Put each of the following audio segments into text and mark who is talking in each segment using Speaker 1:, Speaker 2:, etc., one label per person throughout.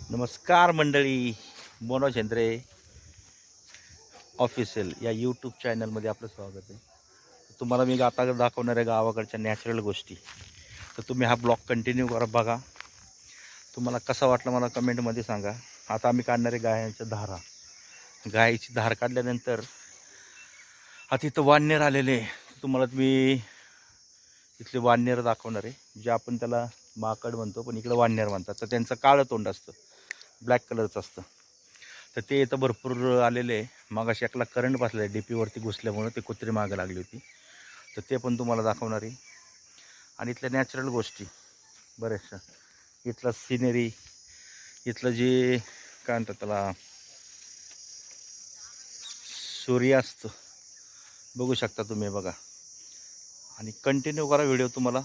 Speaker 1: नमस्कार मंडळी, मनोज हेंद्रे ऑफिशियल या यूट्यूब चॅनलमध्ये आपलं स्वागत आहे. तुम्हाला मी आता दाखवणार आहे गावाकडच्या नॅचरल गोष्टी. तर तुम्ही हा ब्लॉग कंटिन्यू करा, बघा. तुम्हाला कसा वाटला मला कमेंटमध्ये सांगा. आता आम्ही काढणार आहे गायांच्या धारा. गायीची धार काढल्यानंतर आता इथं वाननेर आलेले. तुम्हाला मी इथले वाननेर दाखवणार आहे, जे आपण त्याला माकड म्हणतो, पण इकडे वाननेर म्हणतात. तर त्यांचं काळं तोंड असतं, ब्लॅक कलरचं असतं. तर ते इथं भरपूर आलेले आहे. मग अशी एकला करंट बसला आहे डीपीवरती घुसल्यामुळं, ते कुत्री मागं लागली होती. तर ते पण तुम्हाला दाखवणार आहे. आणि इथल्या नॅचरल गोष्टी बऱ्याचशा, इथलं सिनेरी, इथलं जे काय म्हणतात त्याला, सूर्यास्त बघू शकता तुम्ही, बघा. आणि कंटिन्यू करा व्हिडिओ, तुम्हाला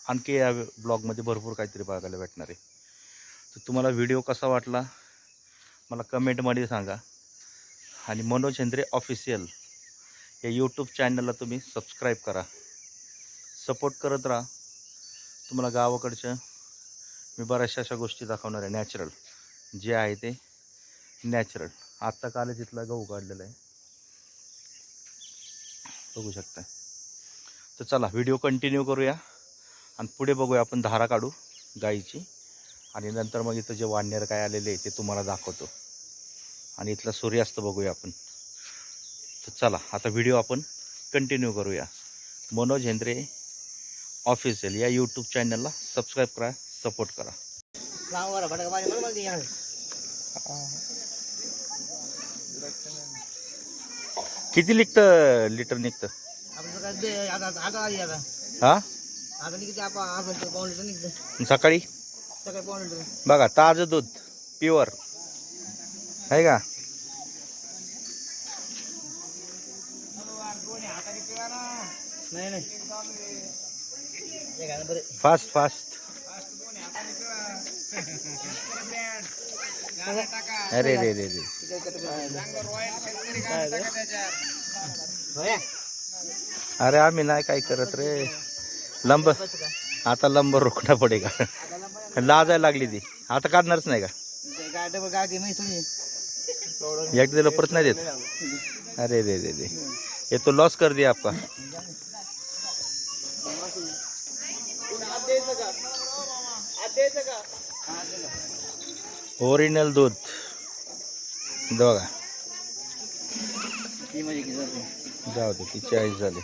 Speaker 1: आणखी या ब्लॉगमध्ये भरपूर काहीतरी बघायला भेटणार आहे. तर तुम्हाला व्हिडिओ कसा वाटला मला कमेंटमध्ये सांगा. आणि मनोज हेंद्रे ऑफिशियल या यूट्यूब चॅनलला तुम्ही सबस्क्राईब करा, सपोर्ट करत राहा. तुम्हाला गावाकडच्या मी बऱ्याचशा अशा गोष्टी दाखवणार आहे, नॅचरल जे आहे ते नॅचरल. आत्ता काल तिथला गहू काढलेला आहे, बघू शकता. तर चला व्हिडिओ कंटिन्यू करूया आणि पुढे बघूया आपण धारा काढू गाईची. आणि नंतर मग इथं जे वाननेर काय आलेले आहे ते तुम्हाला दाखवतो. आणि इथला सूर्यास्त बघूया आपण. तर चला आता व्हिडिओ आपण कंटिन्यू करूया. मनोज हेंद्रे ऑफिशियल या यूट्यूब चॅनलला सबस्क्राईब करा, सपोर्ट करा. किती लिटर निघतं? हा, सकाळी बघा, ताजं दूध प्युअर आहे का? Fast fast. अरे रे रे रे, अरे आम्ही नाही काय करत रे. लंब आता लंब रोखणं पडेगा. लाजायला लागली ती, आता काढणारच नाही का? एक दिलं परत नाही देत. अरे रे रे रे, ये तो लॉस कर दिया आपका. ओरिजिनल दूध बघा. जाऊ दे, ती 40 झाली.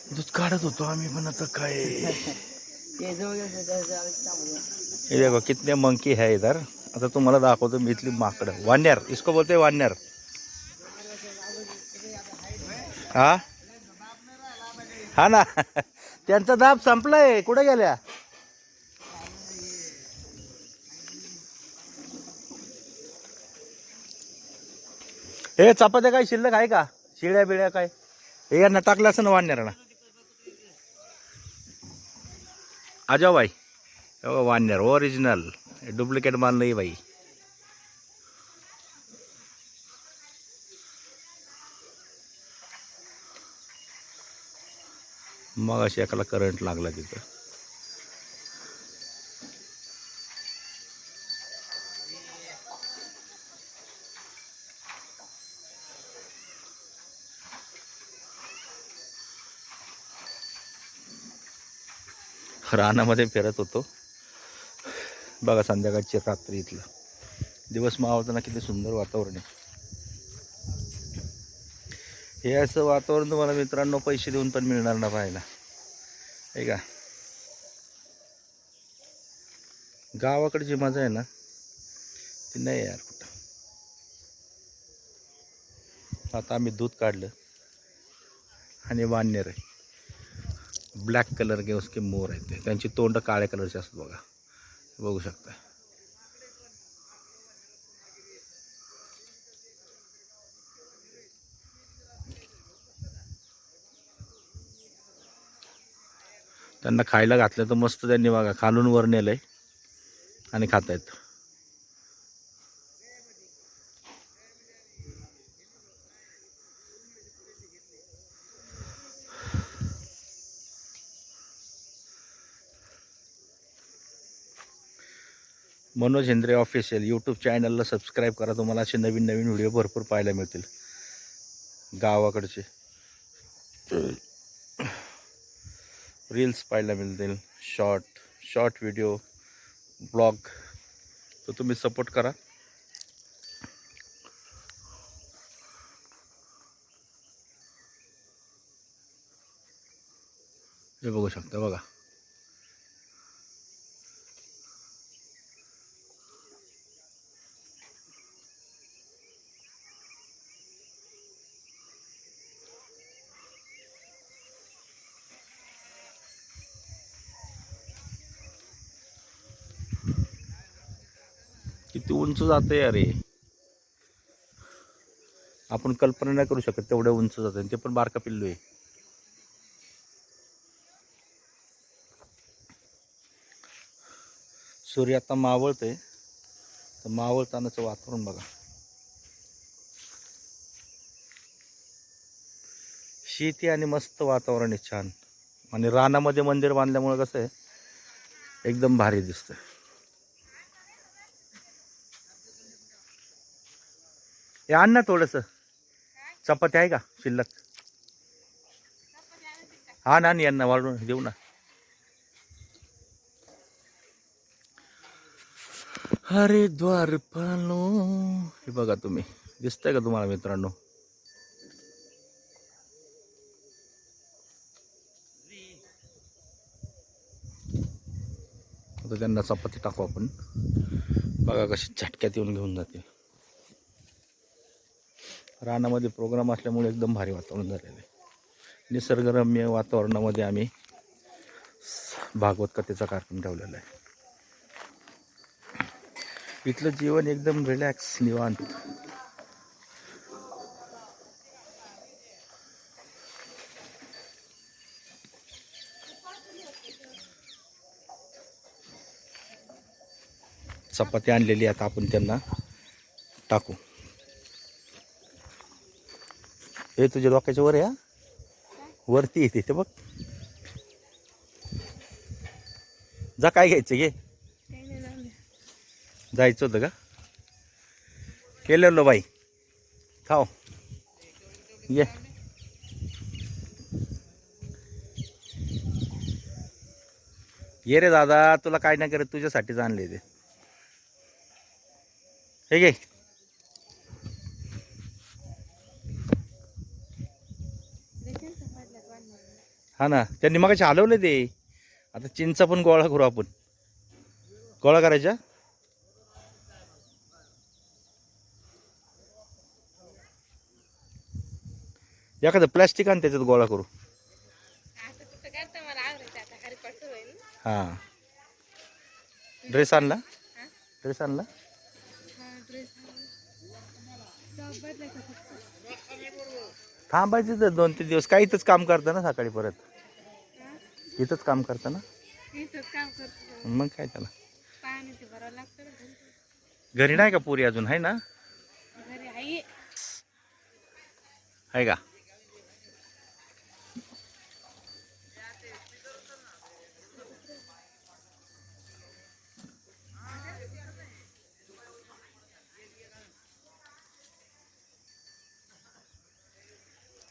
Speaker 1: दूध काढत होतो आम्ही, पण आता काय. ये देखो कितने मंकी है इधर. आता तुम्हाला दाखवतो मी इथली माकडं. वाननेर इसको बोलते, वाननेर. हा हा ना. त्यांचा दाब संपलाय, कुठे गेल्या? हे चपात्या काय शिल्लक आहे का? शिळ्या बिळ्या काय हे यांना टाकलं असं ना वाननेरांना. आजाओ भाई. वाननेर ओरिजिनल, डुप्लिकेट माल नाही भाई. मग अशी एकाला करंट लागला तिथं. रानामध्ये फिरत होतो बघा, संध्याकाळची रात्री. इथलं दिवस मावळताना किती सुंदर वातावरण आहे. हे असं वातावरण तुम्हाला मित्रांनो पैसे देऊन पण मिळणार ना पाहायला, आहे का? गावाकडे जी मजा आहे ना, ती नाही यार कुठं. आता आम्ही दूध काढलं आणि वाननेर आहे, ब्लॅक कलर के उसके मोर आहेत. ते त्यांची तोंड काळ्या कलरचे असतात बघा, बघू शकता. त्यांना खायला घातलं तर मस्त त्यांनी बघा खालून वर नेलंय आणि खातायत. मनोज हेंद्रे ऑफिशियल यूट्यूब चॅनलला सबस्क्राईब करा. तुम्हाला असे नवीन नवीन व्हिडिओ भरपूर पाहायला मिळतील. गावाकडचे रील्स पाहायला मिळतील, शॉर्ट व्हिडिओ, ब्लॉग. तर तुम्ही सपोर्ट करा. हे बघू शकता बघा. किती उंच जाते अरे, आपण कल्पना नाही करू शकत तेवढ्या उंच जाते. ते पण बारका पिल्लू आहे. सूर्य आता मावळतोय, तर मावळतानाचं वातावरण बघा. शेती आणि मस्त वातावरण आहे, छान. आणि रानामध्ये मंदिर बांधल्यामुळे कसं आहे, एकदम भारी दिसतं. हे आण ना थोडंसं. चपाती आहे का शिल्लक? हा ना, यांना वाढून देऊ ना. हरिद्वार पालो. हे बघा तुम्ही, दिसतंय का तुम्हाला मित्रांनो? आता त्यांना चपाती टाकू आपण. बघा कशी झटक्यात येऊन घेऊन जाते. रानामध्ये प्रोग्राम असल्यामुळे एकदम भारी वातावरण झालेलं आहे. निसर्गरम्य वातावरणामध्ये आम्ही भागवत कथेचा कार्यक्रम ठेवलेला आहे. इथलं जीवन एकदम रिलॅक्स, निवांत. चपाती आणलेली आता आपण त्यांना टाकू. हे तुझ्या डोक्याच्या वर आहे, वरती येते ते बघ. जा, काय घ्यायचं घे. जायचं होतं का? केलेलं बाई, खाओ ये. ये रे दादा, तुला काय नाही करत, तुझ्यासाठीच आणले ते. हे घे. हा ना, त्यांनी मगाशी हलवले ते. आता चिंचा पण गोळा करू आपण. गोळा करायच्या. एखादं प्लॅस्टिक आण, त्याच्यात गोळा करू. हा, ड्रेस आणला. ड्रेस आणला. थांबायचं तर 2-3 दिवस. काही इथंच काम करता ना, सकाळी परत इथंच काम करता ना. मग काय त्याला. घरी नाही का पुरी अजून? आहे ना, आहे का?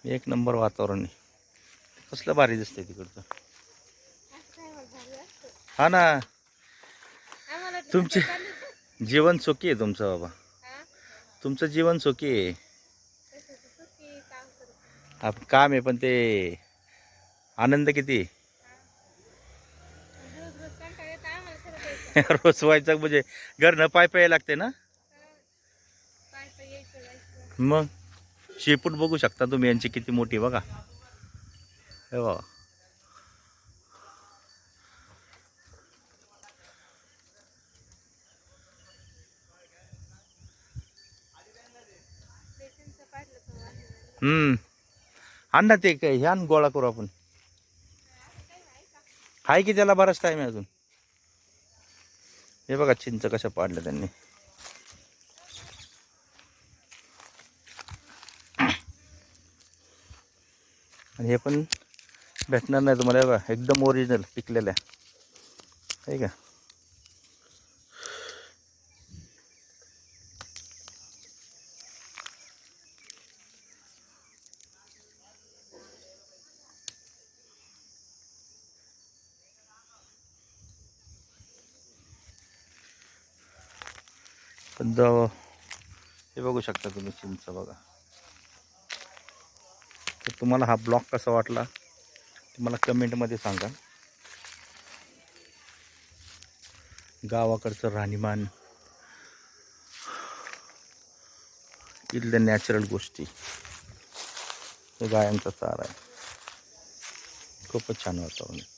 Speaker 1: एक नंबर वातावरण आहे. कसलं भारी दिसतंय तिकडचं. हा ना, तुमचे जीवन सुखी आहे तुमचं बाबा. तुमचं जीवन सुखी आहे. आप काम आहे, पण ते आनंद किती. रोज व्हायचं म्हणजे घरनं पाय पाय लागते ना. मग शेपूट बघू शकता तुम्ही यांची किती मोठी बघा. हे बघा. आण ना ते, काय ह्या गोळा करू आपण. हाय की त्याला बराच टाइम आहे अजून. हे बघा चिंच कशा पाडल्या त्यांनी. आणि हे पण भेटणार नाही तुम्हाला. हे बघा एकदम ओरिजिनल पिकलेल्या आहे का. हे बघू शकता तुम्ही चिंच बघा. तर तुम्हाला हा ब्लॉग कसा वाटला तुम्हाला कमेंटमध्ये सांगा. गावाकडचं राहणीमान, इथल्या नॅचरल गोष्टी, हे गायांचा चारा आहे. खूपच छान वातावरण.